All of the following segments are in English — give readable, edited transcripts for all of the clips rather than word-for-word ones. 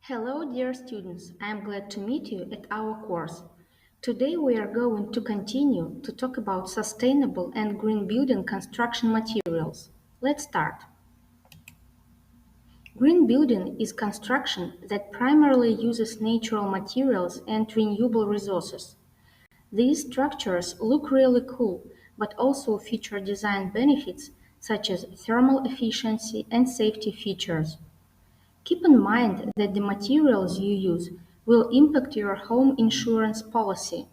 Hello, dear students. I am glad to meet you at our course. Today we are going to continue to talk about sustainable and green building construction materials. Let's start. Green building is construction that primarily uses natural materials and renewable resources. These structures look really cool, but also feature design benefits such as thermal efficiency and safety features. Keep in mind that the materials you use will impact your home insurance policy.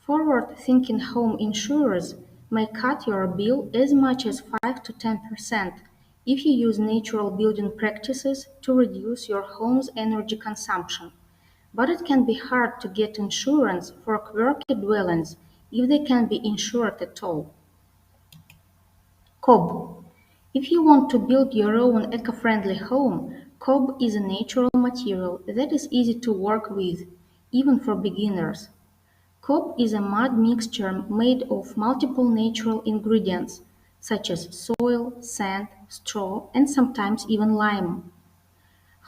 Forward-thinking home insurers may cut your bill as much as 5 to 10% if you use natural building practices to reduce your home's energy consumption. But it can be hard to get insurance for quirky dwellings if they can be insured at all. Cob. If you want to build your own eco-friendly home, cob is a natural material that is easy to work with, even for beginners. Cob is a mud mixture made of multiple natural ingredients, such as soil, sand, straw, and sometimes even lime.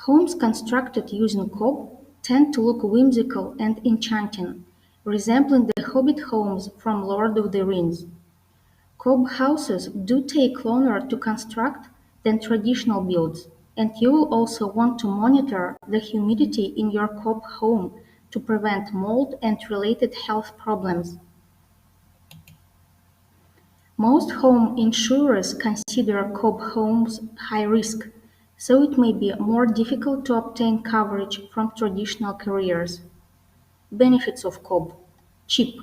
Homes constructed using cob tend to look whimsical and enchanting, resembling the Hobbit homes from Lord of the Rings. Cob houses do take longer to construct than traditional builds, and you will also want to monitor the humidity in your cob home to prevent mold and related health problems. Most home insurers consider cob homes high risk, so it may be more difficult to obtain coverage from traditional carriers. Benefits of cob: cheap.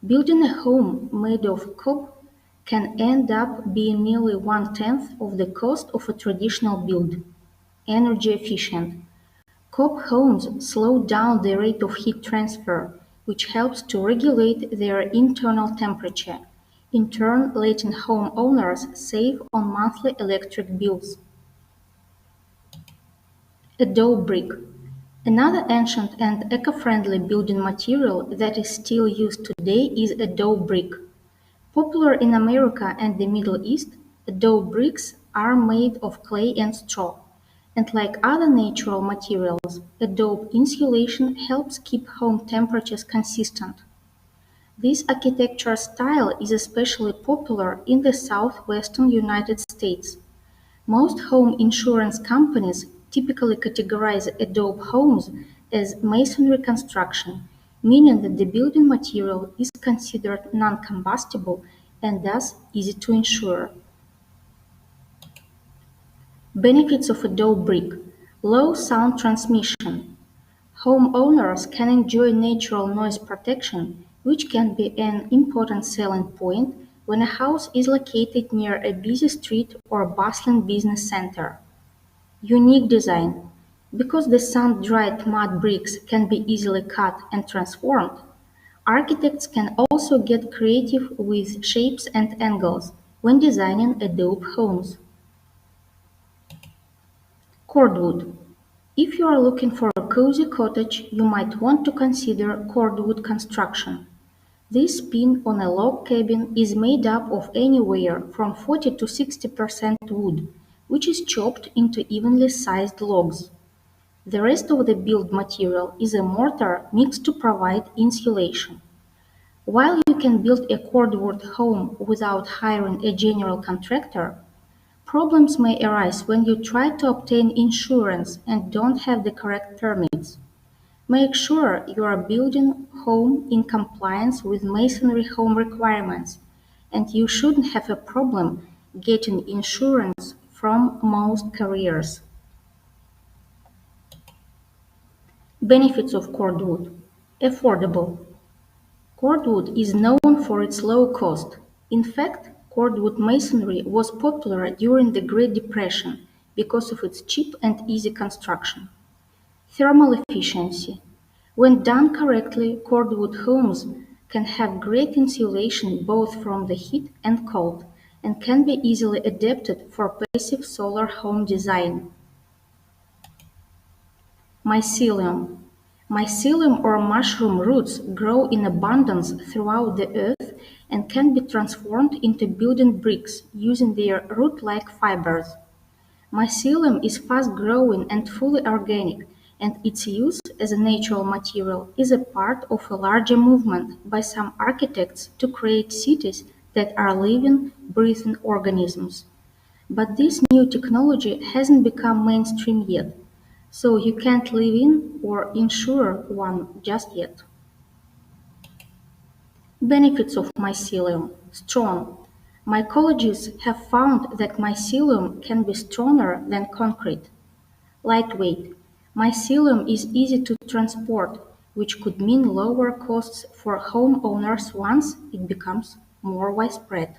Building a home made of cob can end up being nearly one-tenth of the cost of a traditional build. Energy efficient. Cob homes slow down the rate of heat transfer, which helps to regulate their internal temperature, in turn letting homeowners save on monthly electric bills. Adobe brick. Another ancient and eco-friendly building material that is still used today is adobe brick. Popular in America and the Middle East, adobe bricks are made of clay and straw, and like other natural materials, adobe insulation helps keep home temperatures consistent. This architecture style is especially popular in the southwestern United States. Most home insurance companies typically categorize adobe homes as masonry construction, meaning that the building material is considered non-combustible and thus easy to insure. Benefits of adobe brick: low sound transmission. Homeowners can enjoy natural noise protection, which can be an important selling point when a house is located near a busy street or bustling business center. Unique design. Because the sun-dried mud bricks can be easily cut and transformed, architects can also get creative with shapes and angles when designing adobe homes. Cordwood. If you are looking for a cozy cottage, you might want to consider cordwood construction. This spin on a log cabin is made up of anywhere from 40 to 60% wood, which is chopped into evenly sized logs. The rest of the build material is a mortar mixed to provide insulation. While you can build a cordwood home without hiring a general contractor, problems may arise when you try to obtain insurance and don't have the correct permits. Make sure you are building home in compliance with masonry home requirements, and you shouldn't have a problem getting insurance from most carriers. Benefits of cordwood: affordable. Cordwood is known for its low cost. In fact, cordwood masonry was popular during the Great Depression because of its cheap and easy construction. Thermal efficiency. When done correctly, cordwood homes can have great insulation both from the heat and cold, and can be easily adapted for passive solar home design. Mycelium. Mycelium or mushroom roots grow in abundance throughout the earth and can be transformed into building bricks using their root-like fibers. Mycelium is fast-growing and fully organic, and its use as a natural material is a part of a larger movement by some architects to create cities that are living, breathing organisms. But this new technology hasn't become mainstream yet, so you can't live in or insure one just yet. Benefits of mycelium: strong. Mycologists have found that mycelium can be stronger than concrete. Lightweight. Mycelium is easy to transport, which could mean lower costs for homeowners once it becomes more widespread.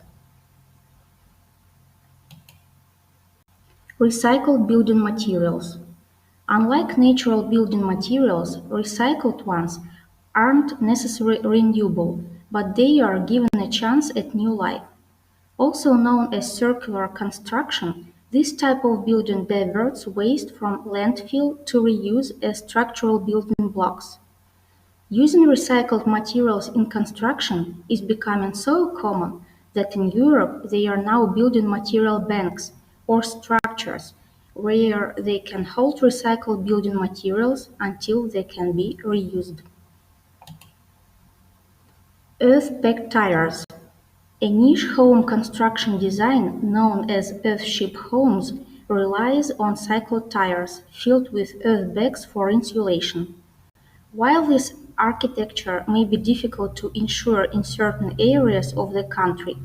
Recycled building materials. Unlike natural building materials, recycled ones aren't necessarily renewable, but they are given a chance at new life. Also known as circular construction, this type of building diverts waste from landfill to reuse as structural building blocks. Using recycled materials in construction is becoming so common that in Europe they are now building material banks or structures where they can hold recycled building materials until they can be reused. Earth-packed tires. A niche home construction design known as earthship homes relies on cycled tires filled with earth bags for insulation. While this architecture may be difficult to ensure in certain areas of the country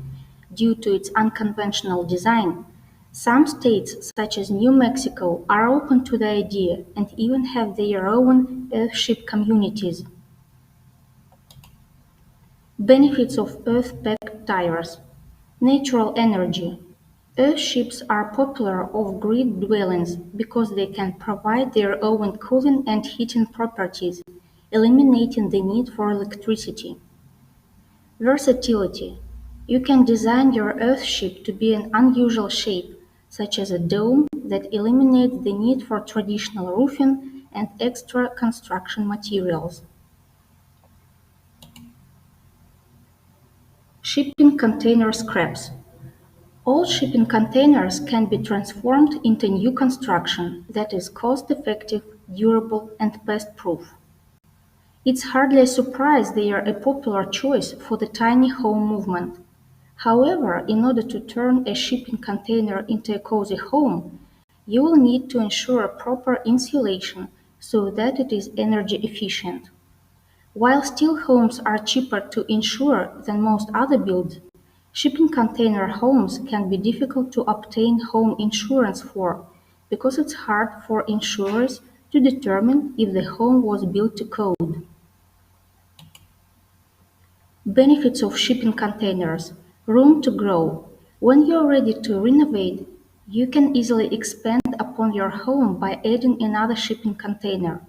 due to its unconventional design, some states, such as New Mexico, are open to the idea and even have their own earthship communities. Benefits of earth-packed tires. Natural energy. Earthships are popular off-grid dwellings because they can provide their own cooling and heating properties, eliminating the need for electricity. Versatility. You can design your Earthship to be an unusual shape, such as a dome that eliminates the need for traditional roofing and extra construction materials. Shipping container scraps. All shipping containers can be transformed into new construction that is cost-effective, durable, and pest-proof. It's hardly a surprise they are a popular choice for the tiny home movement. However, in order to turn a shipping container into a cozy home, you will need to ensure proper insulation so that it is energy efficient. While steel homes are cheaper to insure than most other builds, shipping container homes can be difficult to obtain home insurance for because it's hard for insurers to determine if the home was built to code. Benefits of shipping containers: room to grow. When you're ready to renovate, you can easily expand upon your home by adding another shipping container.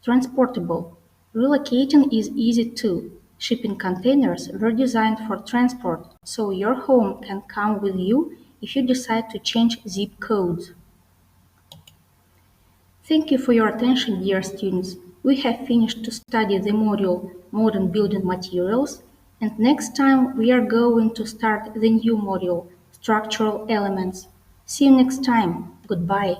Transportable. Relocating is easy too. Shipping containers were designed for transport, so your home can come with you if you decide to change zip codes. Thank you for your attention, dear students. We have finished to study the module Modern Building Materials, and next time we are going to start the new module Structural Elements. See you next time. Goodbye.